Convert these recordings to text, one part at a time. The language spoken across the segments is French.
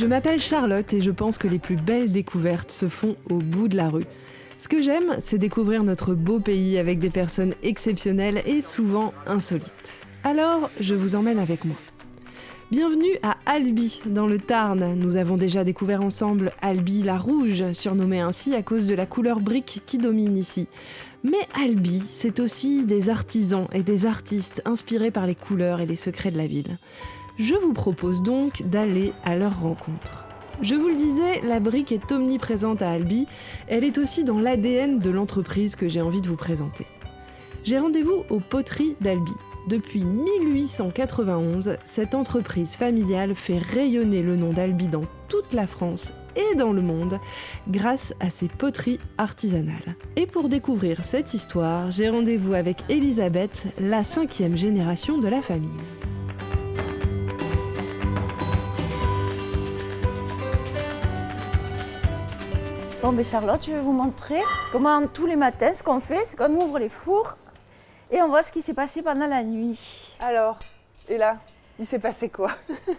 Je m'appelle Charlotte et je pense que les plus belles découvertes se font au bout de la rue. Ce que j'aime, c'est découvrir notre beau pays avec des personnes exceptionnelles et souvent insolites. Alors, je vous emmène avec moi. Bienvenue à Albi, dans le Tarn. Nous avons déjà découvert ensemble Albi la Rouge, surnommée ainsi à cause de la couleur brique qui domine ici. Mais Albi, c'est aussi des artisans et des artistes inspirés par les couleurs et les secrets de la ville. Je vous propose donc d'aller à leur rencontre. Je vous le disais, la brique est omniprésente à Albi. Elle est aussi dans l'ADN de l'entreprise que j'ai envie de vous présenter. J'ai rendez-vous aux Poteries d'Albi. Depuis 1891, cette entreprise familiale fait rayonner le nom d'Albi dans toute la France et dans le monde grâce à ses poteries artisanales. Et pour découvrir cette histoire, j'ai rendez-vous avec Elisabeth, la 5e génération de la famille. Bon, ben Charlotte, je vais vous montrer comment tous les matins, ce qu'on fait, c'est qu'on ouvre les fours et on voit ce qui s'est passé pendant la nuit. Alors, et là, il s'est passé quoi?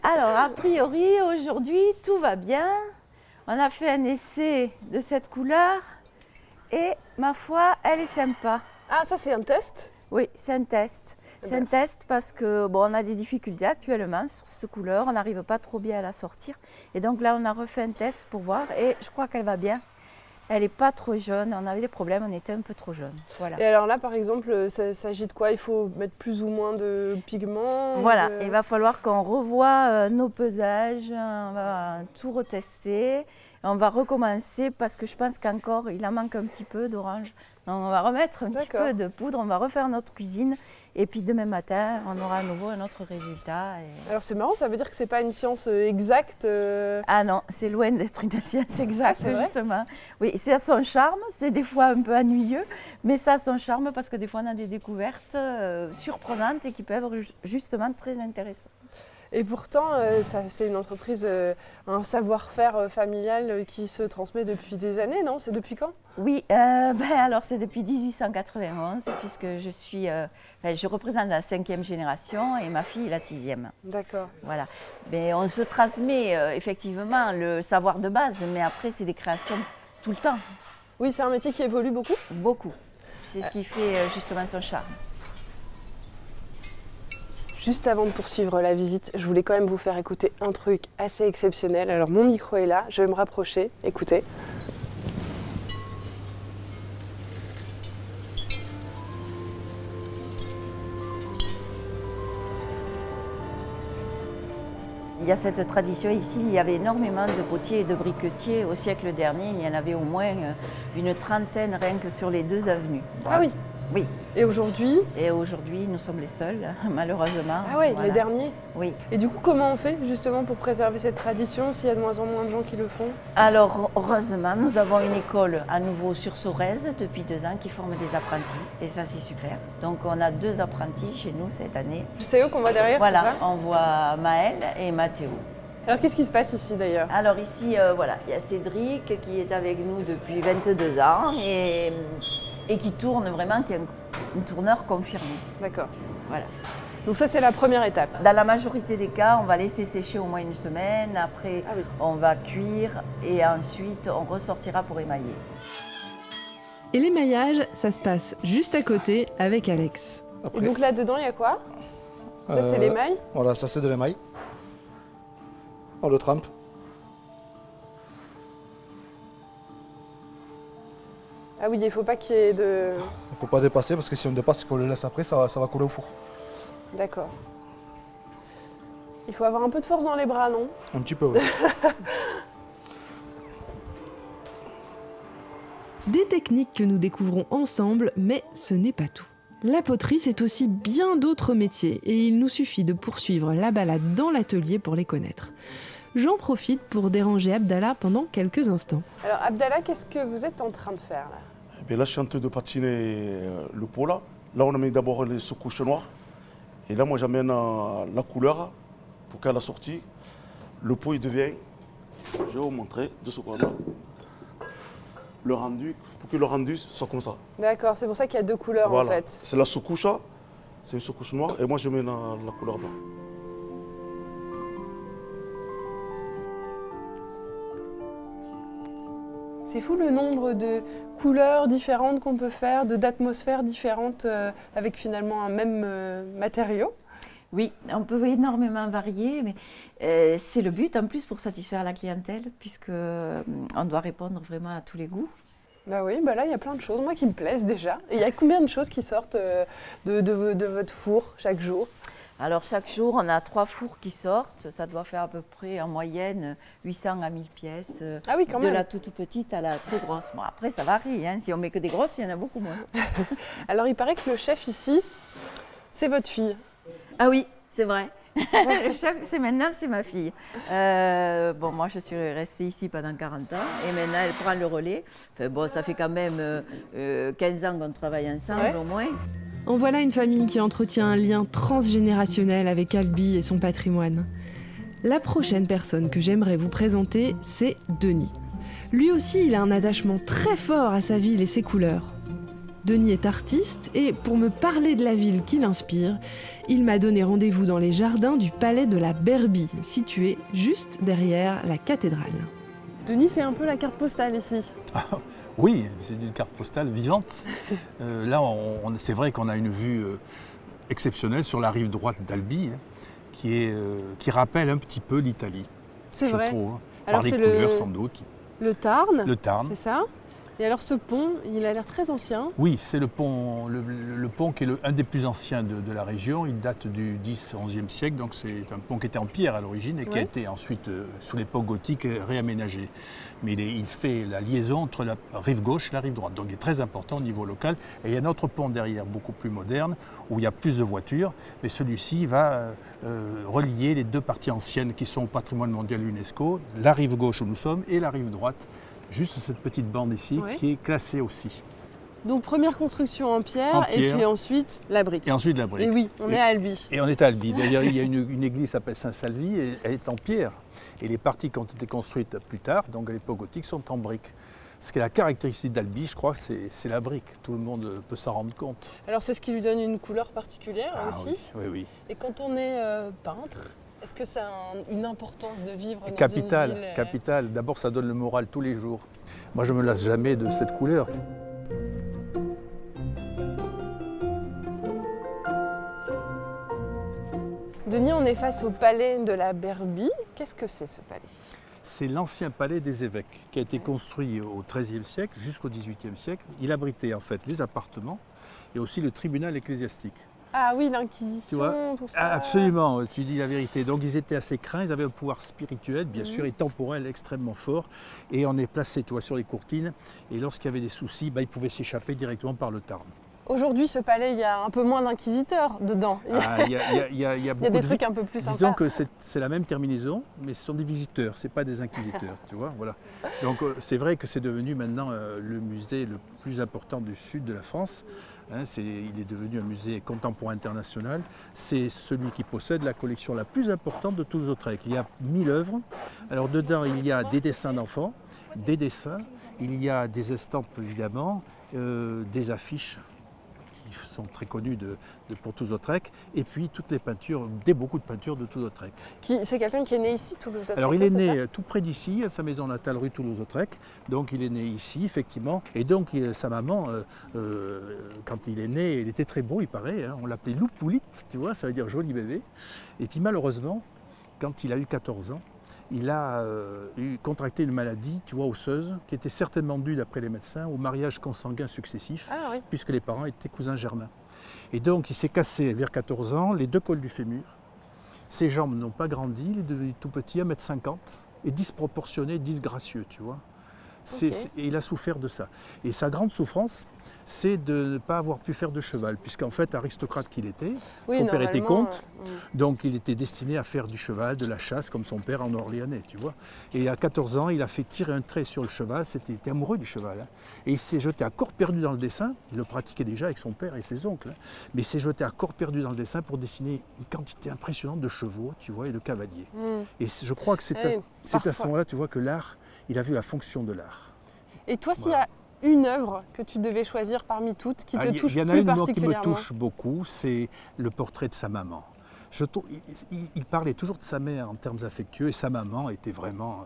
Alors, a priori, aujourd'hui, tout va bien. On a fait un essai de cette couleur et, ma foi, elle est sympa. Ah, ça c'est un test? Oui, c'est un test. C'est un test parce que bon, on a des difficultés actuellement sur cette couleur, on n'arrive pas trop bien à la sortir. Et donc là, on a refait un test pour voir et je crois qu'elle va bien. Elle n'est pas trop jaune, on avait des problèmes, on était un peu trop jaune. Voilà. Et alors là, par exemple, ça s'agit de quoi? Il faut mettre plus ou moins de pigments? Voilà, il va falloir qu'on revoie nos pesages, on va tout retester. On va recommencer parce que je pense qu'encore, il en manque un petit peu d'orange. Donc on va remettre un petit peu de poudre, on va refaire notre cuisine. Et puis demain matin, on aura à nouveau un autre résultat. Alors c'est marrant, ça veut dire que ce n'est pas une science exacte Ah non, c'est loin d'être une science exacte, justement. Oui, ça a son charme, c'est des fois un peu ennuyeux, mais ça a son charme parce que des fois on a des découvertes surprenantes et qui peuvent être justement très intéressantes. Et pourtant, c'est une entreprise, un savoir-faire familial qui se transmet depuis des années, non? C'est depuis quand? Oui, alors c'est depuis 1891, puisque je représente la 5e génération et ma fille la 6e. D'accord. Voilà. Mais on se transmet effectivement le savoir de base, mais après c'est des créations tout le temps. Oui, c'est un métier qui évolue beaucoup? Beaucoup. C'est ce qui fait justement son charme. Juste avant de poursuivre la visite, je voulais quand même vous faire écouter un truc assez exceptionnel. Alors mon micro est là, je vais me rapprocher, écoutez. Il y a cette tradition ici, il y avait énormément de potiers et de briquetiers. Au siècle dernier, il y en avait au moins une trentaine rien que sur les 2 avenues. Ah oui? Oui. Et aujourd'hui? Et aujourd'hui, nous sommes les seuls, malheureusement. Ah ouais, voilà. Les derniers? Oui. Et du coup, comment on fait justement pour préserver cette tradition s'il y a de moins en moins de gens qui le font? Alors, heureusement, nous avons une école à nouveau sur Sorèze depuis 2 ans qui forme des apprentis. Et ça, c'est super. Donc, on a 2 apprentis chez nous cette année. C'est eux qu'on voit derrière? Voilà, on voit Maëlle et Mathéo. Alors, qu'est-ce qui se passe ici d'ailleurs? Alors ici, voilà, il y a Cédric qui est avec nous depuis 22 ans et qui tourne vraiment, qui est un tourneur confirmé. D'accord. Voilà. Donc ça, c'est la première étape. Dans la majorité des cas, on va laisser sécher au moins 1 semaine. Après, on va cuire et ensuite, on ressortira pour émailler. Et l'émaillage, ça se passe juste à côté avec Alex. Et donc là-dedans, il y a quoi? Ça, c'est l'émail? Voilà, ça c'est de l'émail. On le trempe. Ah oui, il ne faut pas qu'il y ait de... Il ne faut pas dépasser parce que si on dépasse et qu'on le laisse après, ça va couler au four. D'accord. Il faut avoir un peu de force dans les bras, non? Un petit peu, oui. Des techniques que nous découvrons ensemble, mais ce n'est pas tout. La poterie, c'est aussi bien d'autres métiers et il nous suffit de poursuivre la balade dans l'atelier pour les connaître. J'en profite pour déranger Abdallah pendant quelques instants. Alors Abdallah, qu'est-ce que vous êtes en train de faire là? Et là, je suis en train de patiner le pot là. Là, on met d'abord les sous-couches noires. Et là, moi, j'amène la couleur pour qu'à la sortie, le pot, il devient, je vais vous montrer, 2 secondes. Le rendu, pour que le rendu soit comme ça. D'accord, c'est pour ça qu'il y a 2 couleurs voilà. en fait. C'est la sous-couche, c'est une sous-couche noire, et moi, je mets la couleur blanche. C'est fou le nombre de couleurs différentes qu'on peut faire, d'atmosphères différentes avec finalement un même matériau. Oui, on peut énormément varier, mais c'est le but en plus pour satisfaire la clientèle, puisque on doit répondre vraiment à tous les goûts. Bah oui, bah là il y a plein de choses, moi qui me plaisent déjà. Et il y a combien de choses qui sortent de votre four chaque jour? Alors chaque jour, on a 3 fours qui sortent, ça doit faire à peu près en moyenne 800 à 1000 pièces, Ah oui, quand même. de la toute petite à la très grosse. Bon, après ça varie, hein. Si on met que des grosses, il y en a beaucoup moins. Alors il paraît que le chef ici, c'est votre fille. Ah oui, c'est vrai. Le chef, c'est ma fille. Bon, moi, je suis restée ici pendant 40 ans et maintenant, elle prend le relais. Enfin, bon, ça fait quand même 15 ans qu'on travaille ensemble, au moins. En voilà une famille qui entretient un lien transgénérationnel avec Albi et son patrimoine. La prochaine personne que j'aimerais vous présenter, c'est Denis. Lui aussi, il a un attachement très fort à sa ville et ses couleurs. Denis est artiste et pour me parler de la ville qui l'inspire, il m'a donné rendez-vous dans les jardins du palais de la Berbie, situé juste derrière la cathédrale. Denis, c'est un peu la carte postale ici. Oui, c'est une carte postale vivante. Là, c'est vrai qu'on a une vue exceptionnelle sur la rive droite d'Albi, hein, qui rappelle un petit peu l'Italie. C'est je vrai. trouve, hein, Alors par les c'est couleurs sans doute. le Tarn, Le Tarn. c'est ça? Et alors ce pont, il a l'air très ancien. Oui, c'est le pont qui est un des plus anciens de la région. Il date du 10-11e siècle, donc c'est un pont qui était en pierre à l'origine et qui a été ensuite, sous l'époque gothique, réaménagé. Mais il fait la liaison entre la rive gauche et la rive droite, donc il est très important au niveau local. Et il y a un autre pont derrière, beaucoup plus moderne, où il y a plus de voitures, mais celui-ci va relier les 2 parties anciennes qui sont au patrimoine mondial l'UNESCO, la rive gauche où nous sommes et la rive droite. Juste cette petite bande ici qui est classée aussi. Donc première construction en pierre, et puis ensuite la brique. Et ensuite la brique. Et oui, on est à Albi. Et on est à Albi. D'ailleurs, il y a une église qui s'appelle Saint-Salvi et elle est en pierre. Et les parties qui ont été construites plus tard, donc à l'époque gothique, sont en brique. Ce qui est la caractéristique d'Albi, je crois, c'est la brique. Tout le monde peut s'en rendre compte. Alors c'est ce qui lui donne une couleur particulière aussi. Oui. Et quand on est peintre, est-ce que ça a une importance de vivre dans une ville Capital. D'abord, ça donne le moral tous les jours. Moi, je ne me lasse jamais de cette couleur. Denis, on est face au palais de la Berbie. Qu'est-ce que c'est ce palais? C'est l'ancien palais des évêques qui a été construit au XIIIe siècle jusqu'au XVIIIe siècle. Il abritait en fait les appartements et aussi le tribunal ecclésiastique. Ah oui, l'Inquisition, tout ça. Absolument, tu dis la vérité. Donc ils étaient assez craints, ils avaient un pouvoir spirituel, bien sûr, et temporel extrêmement fort. Et on est placé, tu vois, sur les courtines. Et lorsqu'il y avait des soucis, ils pouvaient s'échapper directement par le Tarn. Aujourd'hui, ce palais, il y a un peu moins d'inquisiteurs dedans. Il y a beaucoup des trucs un peu plus sympas. Disons que c'est la même terminaison, mais ce sont des visiteurs, ce n'est pas des inquisiteurs, tu vois, voilà. Donc c'est vrai que c'est devenu maintenant le musée le plus important du sud de la France. Hein, il est devenu un musée contemporain international. C'est celui qui possède la collection la plus importante de Toulouse-Lautrec. Il y a 1000 œuvres. Alors dedans, il y a des dessins d'enfants, des dessins, il y a des estampes évidemment, des affiches qui sont très connues pour Toulouse-Lautrec, et puis toutes les peintures, beaucoup de peintures de Toulouse-Lautrec. C'est quelqu'un qui est né ici, Toulouse-Lautrec? Alors il est né tout près d'ici, à sa maison natale rue Toulouse-Lautrec, donc il est né ici effectivement, et donc sa maman, quand il est né, il était très beau il paraît, hein, on l'appelait Loupoulite, tu vois, ça veut dire joli bébé, et puis malheureusement, quand il a eu 14 ans, il a contracté une maladie, tu vois, osseuse, qui était certainement due, d'après les médecins, au mariage consanguin successif, puisque les parents étaient cousins germains. Et donc, il s'est cassé vers 14 ans les 2 côles du fémur. Ses jambes n'ont pas grandi, il est devenu tout petit, 1,50 m, et disproportionné, disgracieux, tu vois. Et il a souffert de ça. Et sa grande souffrance, c'est de ne pas avoir pu faire de cheval, puisqu'en fait, aristocrate qu'il était, son père était comte, donc il était destiné à faire du cheval, de la chasse, comme son père en Orléanais, tu vois. Et à 14 ans, il a fait tirer un trait sur le cheval, il était amoureux du cheval, hein. Et il s'est jeté à corps perdu dans le dessin, il le pratiquait déjà avec son père et ses oncles, hein. Mais il s'est jeté à corps perdu dans le dessin pour dessiner une quantité impressionnante de chevaux, tu vois, et de cavaliers. Et je crois que c'est à ce moment-là, tu vois, que l'art, il a vu la fonction de l'art. Et toi, s'il y a une œuvre que tu devais choisir parmi toutes qui te touche plus particulièrement? Il y en a une qui me touche beaucoup, c'est le portrait de sa maman. il parlait toujours de sa mère en termes affectueux et sa maman était vraiment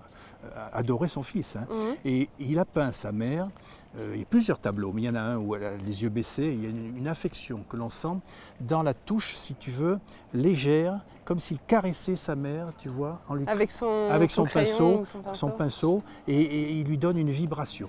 adorait son fils. Hein. Et il a peint sa mère. Il y a plusieurs tableaux, mais il y en a un où elle a les yeux baissés. Il y a une affection que l'on sent dans la touche, si tu veux, légère, comme s'il caressait sa mère, tu vois, en lui, avec son pinceau, crayon, son pinceau, et il lui donne une vibration.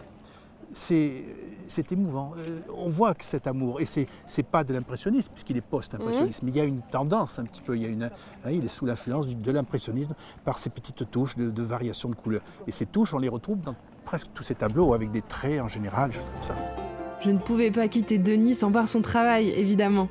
C'est émouvant. On voit que cet amour, et c'est pas de l'impressionnisme, puisqu'il est post-impressionnisme, mais il y a une tendance un petit peu, il est sous l'influence de l'impressionnisme par ces petites touches de variation de couleurs. Et ces touches, on les retrouve dans presque tous ces tableaux, avec des traits en général, choses comme ça. Je ne pouvais pas quitter Denis sans voir son travail, évidemment.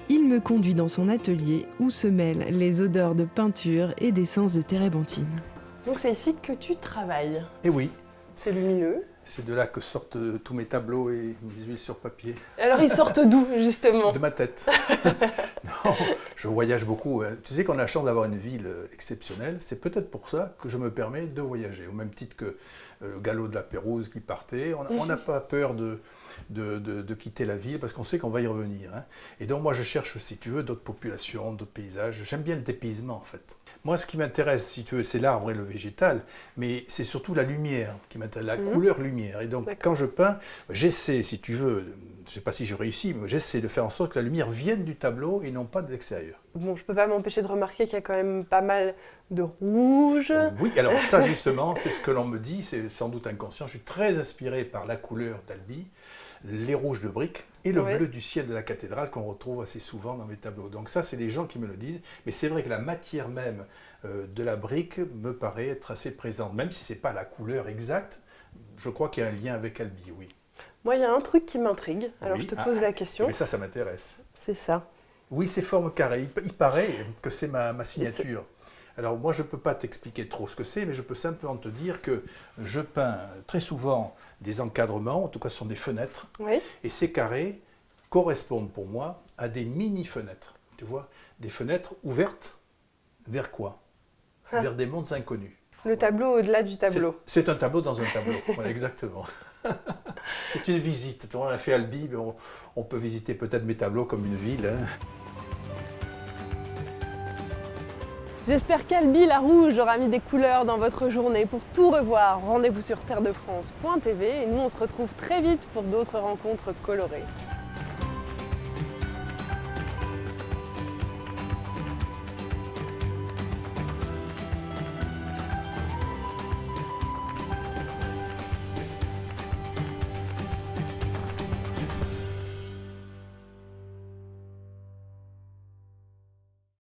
Il me conduit dans son atelier où se mêlent les odeurs de peinture et d'essence de térébenthine. Donc c'est ici que tu travailles. Et oui. C'est lumineux. C'est de là que sortent tous mes tableaux et mes huiles sur papier. Alors ils sortent d'où, justement? De ma tête. Non, je voyage beaucoup. Tu sais qu'on a la chance d'avoir une ville exceptionnelle. C'est peut-être pour ça que je me permets de voyager. Au même titre que le galop de la Pérouse qui partait. On n'a pas peur de quitter la ville parce qu'on sait qu'on va y revenir. Hein. Et donc moi je cherche, si tu veux, d'autres populations, d'autres paysages. J'aime bien le dépaysement en fait. Moi, ce qui m'intéresse, si tu veux, c'est l'arbre et le végétal, mais c'est surtout la lumière qui m'intéresse, la couleur lumière. Et donc, quand je peins, j'essaie, si tu veux, je ne sais pas si je réussis, mais j'essaie de faire en sorte que la lumière vienne du tableau et non pas de l'extérieur. Bon, je ne peux pas m'empêcher de remarquer qu'il y a quand même pas mal de rouge. Oui, alors ça, justement, c'est ce que l'on me dit, c'est sans doute inconscient. Je suis très inspiré par la couleur d'Albi, les rouges de briques et le bleu du ciel de la cathédrale qu'on retrouve assez souvent dans mes tableaux. Donc ça, c'est les gens qui me le disent. Mais c'est vrai que la matière même de la brique me paraît être assez présente. Même si ce n'est pas la couleur exacte, je crois qu'il y a un lien avec Albi, oui. Moi, il y a un truc qui m'intrigue. Alors, je te pose la question. Mais ça m'intéresse. C'est ça. Oui, c'est forme carrée. Il paraît que c'est ma signature. Alors moi, je ne peux pas t'expliquer trop ce que c'est, mais je peux simplement te dire que je peins très souvent des encadrements, en tout cas ce sont des fenêtres, et ces carrés correspondent pour moi à des mini-fenêtres, tu vois, des fenêtres ouvertes vers quoi? Vers des mondes inconnus. Le tableau au-delà du tableau. C'est un tableau dans un tableau, voilà, exactement. C'est une visite, on a fait Albi, mais on peut visiter peut-être mes tableaux comme une ville. Hein. J'espère qu'Albi la Rouge aura mis des couleurs dans votre journée. Pour tout revoir, rendez-vous sur terredefrance.tv et nous on se retrouve très vite pour d'autres rencontres colorées.